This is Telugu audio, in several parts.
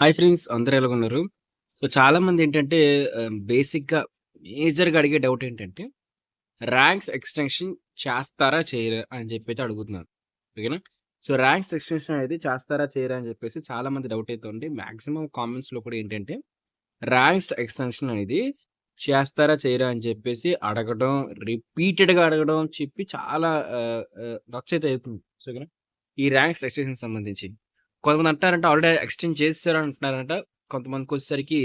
హాయ్ ఫ్రెండ్స్ అందరూ ఎలాగున్నారు? సో, చాలామందేంటంటే బేసిక్‌గా మేజర్‌గా అడిగే డౌట్ ఏంటంటే, ర్యాంక్స్ ఎక్స్‌టెన్షన్ చేస్తారా? చేయరా? అని చెప్పైతే అడుగుతున్నారు. ఓకేనా? సో, ర్యాంక్స్ ఎక్స్‌టెన్షన్ అనేది చేస్తారా? చేయరా? అని చెప్పేసి చాలామంది డౌట్ అయితే ఉంది. మాక్సిమం కామెంట్స్‌లో కూడా ఏంటంటే, ర్యాంక్స్ ఎక్స్‌టెన్షన్ అనేది చేస్తారా? చేయరా? అని చెప్పేసి అడగడం, రిపీటెడ్‌గా అడగడం చెప్పి చాలా రచ్చయితే అవుతుంది. సో, ఓకేనా? ఈ ర్యాంక్స్ ఎక్స్‌టెన్షన్‌కి సంబంధించి. కొంతమంది అంటున్నారంట ఆల్రెడీ ఎక్స్‌టెండ్ చేసేసారు అంటున్నారంట. కొంతమందికొచ్చేసరికి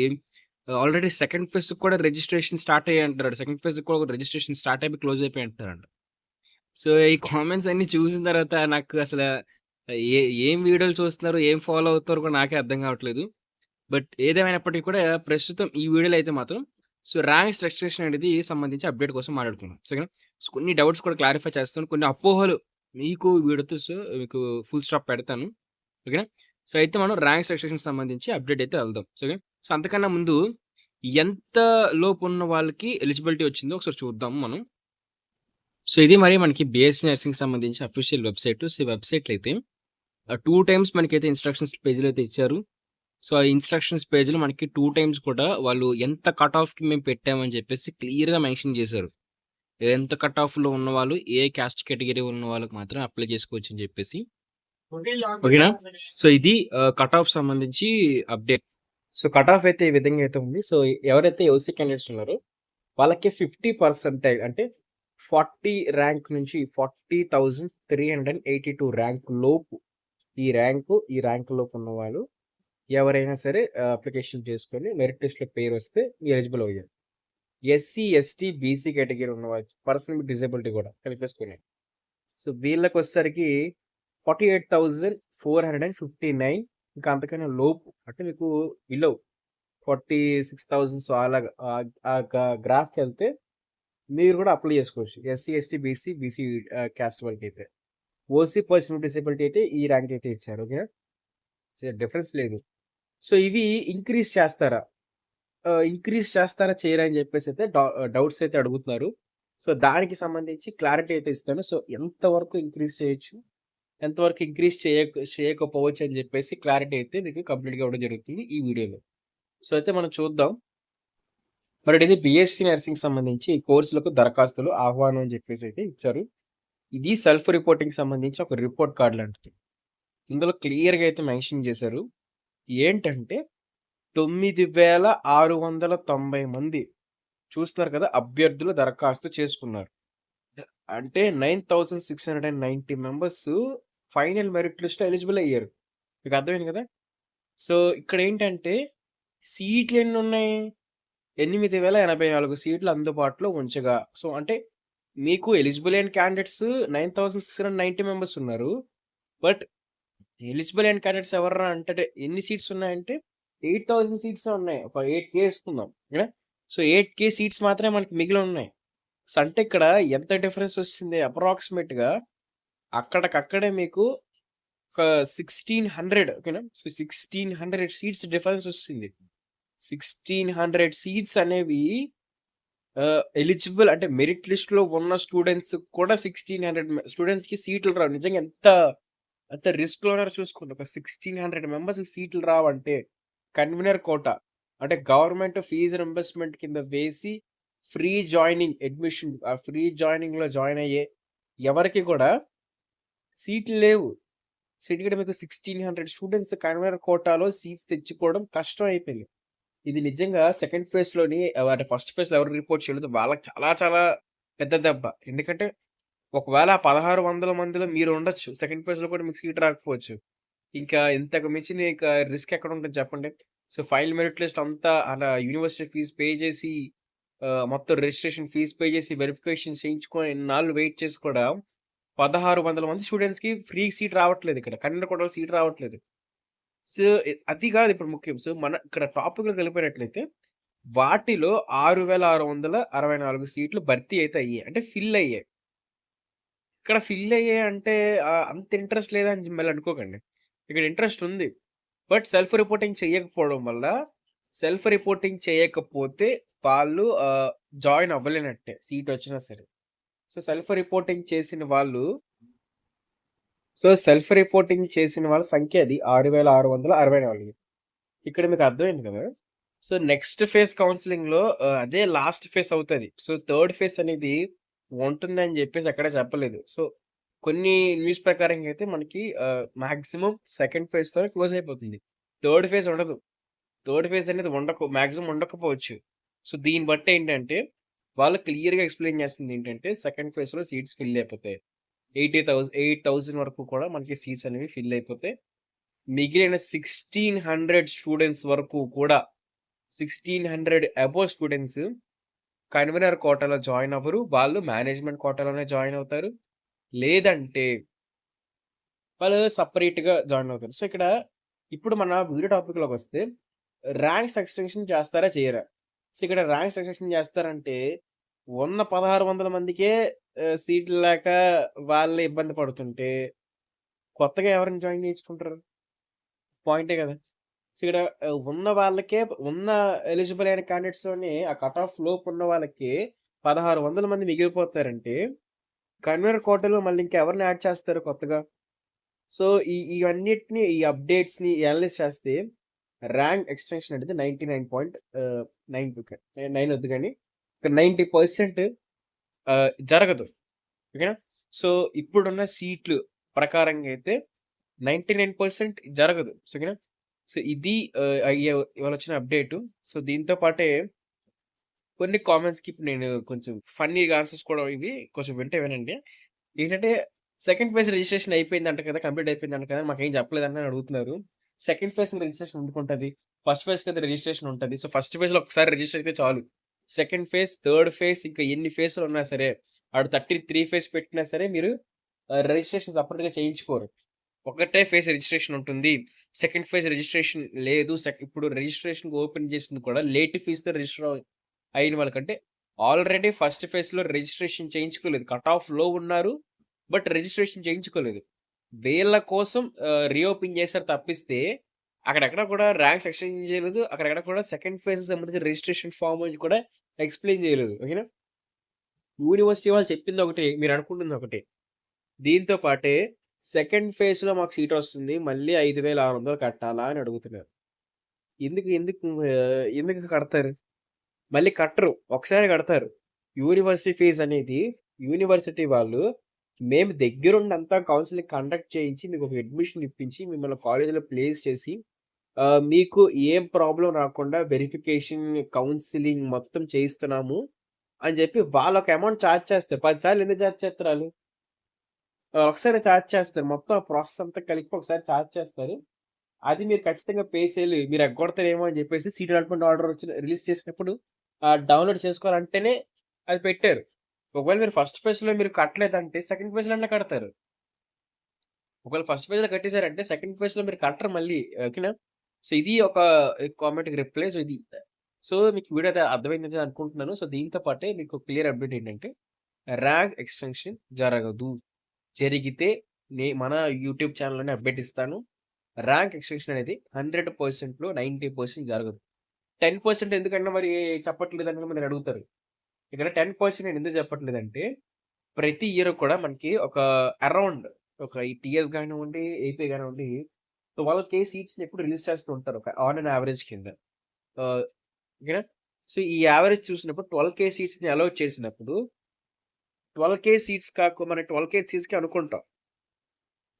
ఆల్రెడీ సెకండ్ ఫేజ్‌కి కూడా రిజిస్ట్రేషన్ స్టార్ట్ అయ్యాయి అంటున్నాడు. సెకండ్ ఫేజ్‌కి కూడా రిజిస్ట్రేషన్ స్టార్ట్ అయిపోయి క్లోజ్ అయిపోయాయి అంటున్నారంట. సో, ఈ కామెంట్స్ అన్నీ చూసిన తర్వాత నాకు అసల ఏ ఏం వీడియోలు చూస్తున్నారో, ఏం ఫాలో అవుతున్నారో కూడా నాకే అర్థం కావట్లేదు. బట్ ఏదేమైనప్పటికీ కూడా ప్రస్తుతం ఈ వీడియోలో అయితే మాత్రం సో, ర్యాంక్స్ రిజిస్ట్రేషన్ అనేది సంబంధించి అప్డేట్ కోసం మాట్లాడుకుందాం. ఓకేనా? సో, కొన్ని డౌట్స్ కూడా క్లారిఫై చేస్తాను. కొన్ని అపోహలు మీకు వీడియోతో మీకు ఫుల్ స్టాప్ పెడతాను. ఓకేనా? సో, అయితే మనం ర్యాంక్స్ రిజిస్ట్రేషన్‌కి సంబంధించి అప్డేట్ అయితే వెళ్దాం. So, okay. సో, అంతకన్నా ముందు ఎంత లోపున్న వాళ్ళకి ఎలిజిబిలిటీ వచ్చిందో ఒకసారి చూద్దాం మనం. సో, ఇది మరి మనకి బీఎస్సీ నర్సింగ్‌కి సంబంధించి అఫీషియల్ వెబ్‌సైట్. సో, ఈ వెబ్‌సైట్‌లో అయితే 2 టైమ్స్ మనకైతే ఇన్‌స్ట్రక్షన్స్ పేజ్‌లో అయితే ఇచ్చారు. సో, ఆ ఇన్‌స్ట్రక్షన్స్ పేజ్‌లో మనకి 2 టైమ్స్ కూడా వాళ్ళు ఎంత కట్ ఆఫ్‌కి మేము పెట్టామని చెప్పేసి క్లియర్‌గా మెన్షన్ చేశారు. ఎంత కట్ ఆఫ్‌లో ఉన్నవాళ్ళు, ఏ కాస్ట్ కేటగరీ ఉన్న వాళ్ళకి మాత్రం అప్లై చేసుకోవచ్చని చెప్పేసి. ఓకేనా? సో, ఇది కట్ ఆఫ్ సంబంధించి అప్డేట్. సో, కట్ ఆఫ్ అయితే ఈ విధంగా అయితే ఉంది. సో, ఎవరైతే ఓసీ క్యాండిడేట్స్ ఉన్నారో వాళ్ళకి 50% అంటే 40 ర్యాంక్ నుంచి 40,382 ర్యాంక్ లోపు ఈ ర్యాంక్ లోపు ఉన్నవాళ్ళు ఎవరైనా సరే అప్లికేషన్ చేసుకొని మెరిట్ లిస్ట్‌లో పేరొస్తే ఎలిజిబుల్ అయ్యారు. ఎస్సీ, ఎస్టీ, బీసీ కేటగిరీ ఉన్నవాళ్ళు పర్సన్ విత్ డిజబిలిటీ కూడా కలిపేసుకొని. సో, వీళ్ళకొచ్చేసరికి 48,459 ఇంకా అంతకన్నా లోపు అంటే మీకు బిలో 46,000 సో అలాగా ఆ గ్రాఫ్‌కెళ్తే మీరు కూడా అప్లై చేసుకోవచ్చు. ఎస్సీ, ఎస్టీ, బీసీ క్యాస్ట్ వాళ్ళకైతే. ఓసీ పర్సన్ విత్ డిసెబిలిటీ అయితే ఈ ర్యాంక్ అయితే ఇచ్చారు. ఓకేనా? సో, డిఫరెన్స్ లేదు. సో, ఇవి ఇంక్రీజ్ చేస్తారా? ఇంక్రీజ్ చేస్తారా? చేయరా? అని చెప్పేసి అయితే డౌట్స్ అయితే అడుగుతున్నారు. సో, దానికి సంబంధించి క్లారిటీ అయితే ఇస్తాను. సో, ఎంతవరకు ఇంక్రీజ్ చేయొచ్చు? ఎంతవరకు ఇంక్రీజ్ చేయకపోవచ్చు అని చెప్పేసి క్లారిటీ అయితే మీకు కంప్లీట్‌గా ఇవ్వడం జరుగుతుంది ఈ వీడియోలో. సో, అయితే మనం చూద్దాం. మరి ఇది బీఎస్సీ నర్సింగ్‌కి సంబంధించి ఈ కోర్సులకు దరఖాస్తులు ఆహ్వానం అని చెప్పేసి అయితే ఇచ్చారు. ఇది సెల్ఫ్ రిపోర్టింగ్‌కి సంబంధించి ఒక రిపోర్ట్ కార్డ్ లాంటిది. ఇందులో క్లియర్‌గా అయితే మెన్షన్ చేశారు. ఏంటంటే 9,690 మంది చూస్తున్నారు కదా! అభ్యర్థులు దరఖాస్తు చేసుకున్నారు. అంటే 9,690 మెంబర్స్ ఫైనల్ మెరిట్ లిస్ట్‌లో ఎలిజిబుల్ అయ్యారు. మీకు అర్థమైంది కదా! సో, ఇక్కడేంటంటే సీట్లెన్నున్నాయి? 8,084 సీట్లు అందుబాటులో ఉంచగా. సో, అంటే మీకు ఎలిజిబుల్ అయిన క్యాండిడేట్స్ 9,690 మెంబర్స్ ఉన్నారు. బట్ ఎలిజిబుల్ అయిన క్యాండిడేట్స్ ఎవర్రా అంటే ఎన్ని సీట్స్ ఉన్నాయంటే 8,000 సీట్సే ఉన్నాయి. ఒక 8,000 ఏసుకుందాం. ఓకేనా? సో, 8,000 సీట్స్ మాత్రమే మనకి మిగిలున్నాయి. సో, అంటే ఇక్కడ ఎంత డిఫరెన్స్ వచ్చింది అప్రాక్సిమేట్‌గా అక్కడికక్కడే మీకు ఒక 1,600 ఓకేనా? సో, 1,600 సీట్స్ డిఫరెన్స్ వచ్చింది. 1,600 సీట్స్ అనేవి ఎలిజిబుల్ అంటే మెరిట్ లిస్ట్‌లో ఉన్న స్టూడెంట్స్ కూడా 1,600 స్టూడెంట్స్‌కి సీట్లు రావు. నిజంగా ఎంత రిస్క్‌లో ఉన్నారో చూసుకోండి. ఒక 1,600 మెంబర్స్‌కి సీట్లు రావంటే కన్వీనర్ కోటా అంటే గవర్నమెంట్ ఫీజ్ రింబర్స్‌మెంట్ కింద వేసి ఫ్రీ జాయినింగ్ అడ్మిషన్ ఫ్రీ జాయినింగ్‌లో జాయిన్ అయ్యే ఎవరికీ కూడా సీట్లు లేవు. సో, ఇక్కడ మీకు 1,600 స్టూడెంట్స్ కన్వీనర్ కోటాలో సీట్స్ తెచ్చుకోవడం కష్టం అయిపోయింది. ఇది నిజంగా సెకండ్ ఫేజ్‌లోని అంటే ఫస్ట్ ఫేజ్‌లో ఎవరు రిపోర్ట్ చేయలేదో వాళ్ళకి చాలా చాలా పెద్ద దెబ్బ. ఎందుకంటే ఒకవేళ ఆ 1,600 మందిలో మీరు ఉండొచ్చు. సెకండ్ ఫేజ్‌లో కూడా మీకు సీట్ రాకపోవచ్చు. ఇంకా ఇంతకు మించిన ఇక రిస్క్ ఎక్కడుంటది చెప్పండి. సో, ఫైనల్ మెరిట్ లిస్ట్ అంతా అలా యూనివర్సిటీ ఫీస్ పే చేసి మొత్తం రిజిస్ట్రేషన్ ఫీస్ పే చేసి వెరిఫికేషన్ చేయించుకొని ఇన్నాళ్ళు వెయిట్ చేసి కూడా 1,600 మంది స్టూడెంట్స్‌కి ఫ్రీ సీట్ రావట్లేదు ఇక్కడ. కన్వీనర్ కోటాలో సీట్ రావట్లేదు. సో, అది కాదు ఇప్పుడు ముఖ్యం. సో, మన ఇక్కడ టాపిక్‌లోకి వెళ్ళిపోయినట్లయితే వాటిలో 6,664 సీట్లు భర్తీ అయితే అయ్యాయి. అంటే ఫిల్ అయ్యాయి. ఇక్కడ ఫిల్ అయ్యాయి అంటే అంత ఇంట్రెస్ట్ లేదని మళ్ళీ అనుకోకండి. ఇక్కడ ఇంట్రెస్ట్ ఉంది. బట్ సెల్ఫ్ రిపోర్టింగ్ చేయకపోతే వాళ్ళు జాయిన్ అవ్వలేనట్టే సీట్ వచ్చినా సరే. సో, సెల్ఫ్ రిపోర్టింగ్ చేసిన వాళ్ళ సంఖ్య అది 6,664. ఇక్కడ మీకు అర్థమైంది కదా! సో, నెక్స్ట్ ఫేజ్ కౌన్సెలింగ్‌లో అదే లాస్ట్ ఫేజ్ అవుతది. సో, థర్డ్ ఫేజ్ అనేది ఉంటుందని జెప్పేసి ఎక్కడ చెప్పలేదు. సో, కొన్ని న్యూస్ ప్రకారంగా అయితే మనకి మాక్సిమం సెకండ్ ఫేజ్‌తోనే క్లోజ్ అయిపోతుంది. థర్డ్ ఫేజ్ ఉండదు. థర్డ్ ఫేజ్ అనేది మాక్సిమం ఉండకపోవచ్చు. సో, దీన్ని బట్టి ఏంటంటే, వాళ్ళు క్లియర్‌గా ఎక్స్‌ప్లెయిన్ చేస్తుందేంటంటే, సెకండ్ ఫేజ్‌లో సీట్స్ ఫిల్ అయిపోతాయి. 8,000 వరకు కూడా మనకి సీట్స్ అనేవి ఫిల్ అయిపోతాయి. మిగిలిన 1600 స్టూడెంట్స్ వరకు కూడా 1600 అబోవ్ స్టూడెంట్స్ కన్వీనర్ కోటాలో జాయిన్ అవ్వరు. వాళ్ళు మేనేజ్మెంట్ కోటాలోనే జాయిన్ అవుతారు. లేదంటే వాళ్ళు సెపరేట్‌గా జాయిన్ అవుతారు. సో, ఇక్కడ ఇప్పుడు మన వీడియో టాపిక్‌లోకొస్తే ర్యాంక్స్ ఎక్స్‌టెన్షన్ చేస్తారా? చేయరా? సో, ఇక్కడ ర్యాంక్స్ ఎక్స్‌టెన్షన్ చేస్తారంటే ఉన్న 1600 మందికే సీట్లు లేక వాళ్ళే ఇబ్బంది పడుతుంటే కొత్తగా ఎవరిని జాయిన్ చేయించుకుంటారు? పాయింటే కదా! సో, ఇక్కడ ఉన్న వాళ్ళకే ఉన్న ఎలిజిబుల్ అయిన క్యాండిడేట్స్‌లోనే ఆ కట్ ఆఫ్ లోపు ఉన్న వాళ్ళకి 1600 మంది మిగిలిపోతారంటే, కన్వీనర్ కోటాలో మళ్ళీ ఇంకెవరిని యాడ్ చేస్తారు కొత్తగా? సో, ఇవన్నిటిని ఈ అప్‌డేట్స్‌ని అనలైజ్ చేస్తే ర్యాంక్ ఎక్స్‌టెన్షన్ అనేది 99.9 9 వద్దు గాని, ఒక 90% జరగదు. ఓకేనా? సో, ఇప్పుడున్న సీట్లు ప్రకారంగా అయితే 99% జరగదు. సో, ఓకేనా? సో, ఇది ఇవాళొచ్చిన అప్‌డేటు. సో, దీంతో పాటే కొన్ని కామెంట్స్‌కి ఇప్పుడు నేను కొంచెం ఫన్నీగా ఆన్సర్స్ కూడా ఇవి కొంచెం వింటే వినండి. ఏంటంటే సెకండ్ ఫేజ్ రిజిస్ట్రేషన్ అయిపోయిందంట కదా! కంప్లీట్ అయిపోయిందంట కదా! మాకేం చెప్పలేదని అడుగుతున్నారు. సెకండ్ ఫేజ్ రిజిస్ట్రేషన్ ఎందుకుంటది? ఫస్ట్ ఫేజ్ కదా రిజిస్ట్రేషన్ ఉంటది. సో, ఫస్ట్ ఫేజ్‌లో ఒక్కసారి రిజిస్టర్ అయితే చాలు. సెకండ్ ఫేజ్, థర్డ్ ఫేజ్ ఇంకా ఎన్ని ఫేజ్‌లు ఉన్నా సరే, ఆడు 33 ఫేజ్ పెట్టినా సరే మీరు రిజిస్ట్రేషన్ సెపరేట్‌గా చేయించుకోరు. ఒకటే ఫేజ్ రిజిస్ట్రేషన్ ఉంటుంది. సెకండ్ ఫేజ్ రిజిస్ట్రేషన్ లేదు. ఇప్పుడు రిజిస్ట్రేషన్‌కి ఓపెన్ చేసింది కూడా లేట్ ఫీజ్‌తో రిజిస్టర్ అయిన వాళ్ళకంటే ఆల్రెడీ ఫస్ట్ ఫేజ్‌లో రిజిస్ట్రేషన్ చేయించుకోలేదు. కట్ ఆఫ్‌లో ఉన్నారు. బట్ రిజిస్ట్రేషన్ చేయించుకోలేదు. వీళ్ళ కోసం రీఓపెన్ చేసారు తప్పిస్తే, అక్కడెక్కడ కూడా ర్యాంక్స్ ఎక్స్‌చేంజ్ చేయలేదు. అక్కడెక్కడ కూడా సెకండ్ ఫేజ్‌కి సంబంధించిన రిజిస్ట్రేషన్ ఫార్మ్ అని కూడా ఎక్స్‌ప్లెయిన్ చేయలేదు. ఓకేనా? యూనివర్సిటీ వాళ్ళు చెప్పింది ఒకటి, మీరు అనుకుంటుంది ఒకటి. దీంతో పాటే సెకండ్ ఫేజ్‌లో మాకు సీట్ వస్తుంది. మళ్ళీ 5,600 కట్టాలా అని అడుగుతున్నారు. ఎందుకు కడతారు? మళ్ళీ కట్టరు. ఒకసారి కడతారు. యూనివర్సిటీ ఫీజ్ అనేది యూనివర్సిటీ వాళ్ళు మేము దగ్గరుండి అంతా కౌన్సెలింగ్ కండక్ట్ చేయించి మీకొక అడ్మిషన్ ఇప్పించి మిమ్మల్ని కాలేజ్‌లో ప్లేస్ చేసి మీకు ఏం ప్రాబ్లమ్ రాకుండా వెరిఫికేషన్, కౌన్సెలింగ్ మొత్తం చేయిస్తున్నాము అని చెప్పి వాళ్ళొక అమౌంట్ చార్జ్ చేస్తారు. 10 సార్లు ఎందుకు చార్జ్ చేత్తరాళ్ళు? ఒకసారి చార్జ్ చేస్తారు. మొత్తం ఆ ప్రాసెస్ అంతా కలిపి ఒకసారి చార్జ్ చేస్తారు. అది మీరు ఖచ్చితంగా పే చేయాలి. మీరు ఎగ్గొడతారేమో అని చెప్పేసి సీట్ అలాట్‌మెంట్ ఆర్డర్ రిలీజ్ చేసినప్పుడు డౌన్‌లోడ్ చేసుకోవాలంటేనే అది పెట్టారు. ఒకవేళ మీరు ఫస్ట్ ఫేజ్‌లో మీరు కట్టలేదంటే సెకండ్ ఫేజ్‌లో అన్నా కడతారు. ఒకవేళ ఫస్ట్ ఫేజ్‌లో కట్టేసారంటే సెకండ్ ఫేజ్‌లో మీరు కట్టరు మళ్ళీ. ఓకేనా? సో, ఇది ఒక కామెంట్‌కి రిప్లై. సో, ఇది. సో, మీకు వీడియో అయితే అర్థమైందని అనుకుంటున్నాను. సో, దీంతో పాటే మీకు క్లియర్ అప్డేట్ ఏంటంటే ర్యాంక్ ఎక్స్‌టెన్షన్ జరగదు. జరిగితే మన యూట్యూబ్ ఛానెల్‌లోనే అప్డేట్ ఇస్తాను. ర్యాంక్ ఎక్స్‌టెన్షన్ అనేది 100%లో 90% జరగదు. 10% ఎందుకన్నా మరి చెప్పట్లేదని మీరు అడుగుతారు. ఇక్కడ 10% నేను ఎందుకు చెప్పట్లేదంటే, ప్రతి ఇయర్ కూడా మనకి ఒక అరౌండ్ ఒక ఈ టీఎల్ గానివ్వండి, ఏపీ గానివ్వండి 12,000 సీట్స్‌ని ఎప్పుడు రిలీజ్ చేస్తూ ఉంటారు. ఒక ఆన్ అన్ యావరేజ్ కింద. ఆహ్, ఓకేనా? సో, ఈ యావరేజ్ చూసినప్పుడు 12,000 సీట్స్‌ని అలౌట్ చేసినప్పుడు 12,000 సీట్స్ మన 12,000 సీట్స్‌కే అనుకుంటాం.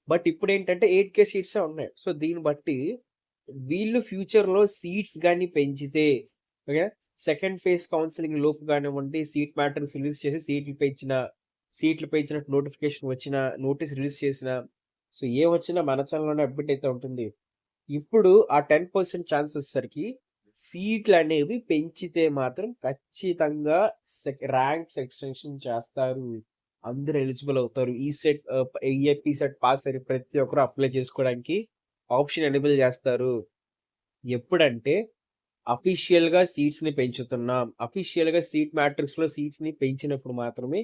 బట్ ఇప్పుడేంటంటే 8,000 సీట్సే ఉన్నాయి. సో, దీన్ని బట్టి వీళ్ళు ఫ్యూచర్‌లో సీట్స్ గాని పెంచితే ఓకే. సెకండ్ ఫేజ్ కౌన్సెలింగ్ లోపు గానివ్వండి, సీట్ మ్యాట్రిక్స్ రిలీజ్ చేసి సీట్లు పెంచినట్టు నోటిఫికేషన్ వచ్చినా, నోటీస్ రిలీజ్ చేసినా, సో, ఏమొచ్చినా మన ఛానెల్‌లోనే అప్డేట్ అయితే ఉంటుంది. ఇప్పుడు ఆ 10% ఛాన్స్ వచ్చేసరికి సీట్లనేవి పెంచితే మాత్రం ఖచ్చితంగా ర్యాంక్స్ ఎక్స్‌టెన్షన్ చేస్తారు. అందరూ ఎలిజిబుల్ అవుతారు. ఈఏపీ సెట్ పాస్ అయిన ప్రతి ఒక్కరు అప్లై చేసుకోవడానికి ఆప్షన్ ఎనేబుల్ చేస్తారు. ఎప్పుడంటే అఫీషియల్‌గా సీట్స్‌ని పెంచుతున్నాం. అఫీషియల్‌గా సీట్ మ్యాట్రిక్స్‌లో సీట్స్‌ని పెంచినప్పుడు మాత్రమే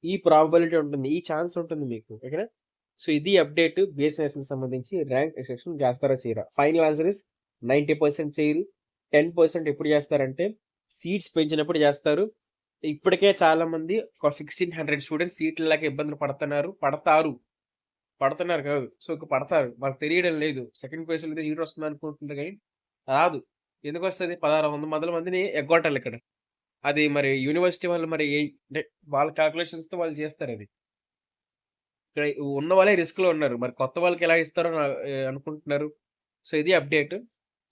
ఈ ప్రాబబిలిటీ ఉంటుంది. ఈ ఛాన్స్ ఉంటుంది మీకు. ఓకేనా? సో, ఇది అప్డేట్ బీఎస్ఎన్ఎస్‌కి సంబంధించి ర్యాంక్ ఎక్స్‌టెన్షన్ చేస్తారా? చేయరా? ఫైనల్ ఆన్సర్ ఈస్ 90% చేయరు. 10% ఎప్పుడు చేస్తారంటే సీట్స్ పెంచినప్పుడు చేస్తారు. ఇప్పటికే చాలామంది ఒక 1600 స్టూడెంట్స్ సీట్లు లేక ఇబ్బందులు పడుతున్నారు. పడుతున్నారు కాదు. సో, ఇక పడతారు. వాళ్ళకి తెలియడం లేదు. సెకండ్ ఫేజ్‌లో అయితే సీట్ వస్తుందనుకుంటున్నారు గానీ, రాదు. ఎందుకొస్తది? 1600 మందిని ఎగ్గొట్టాలిక్కడ. అది మరి యూనివర్సిటీ వాళ్ళు మరి అంటే వాళ్ళ కాలిక్యులేషన్స్‌తో వాళ్ళు చేస్తారది. ఇక్కడ ఉన్న వాళ్ళే రిస్క్‌లో ఉన్నారు. మరి కొత్త వాళ్ళకి ఎలా ఇస్తారో అనుకుంటున్నారు. సో, ఇది అప్డేట్.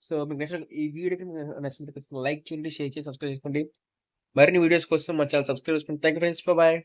సో, మీకు నచ్చిన ఈ వీడియో నచ్చినట్లయితే లైక్ చేయండి, షేర్ చేసి, సబ్స్క్రైబ్ చేసుకోండి. మరిన్ని వీడియోస్ కోసం మా ఛానెల్ సబ్స్క్రైబ్ చేసుకోండి. Thank you friends. బాయ్.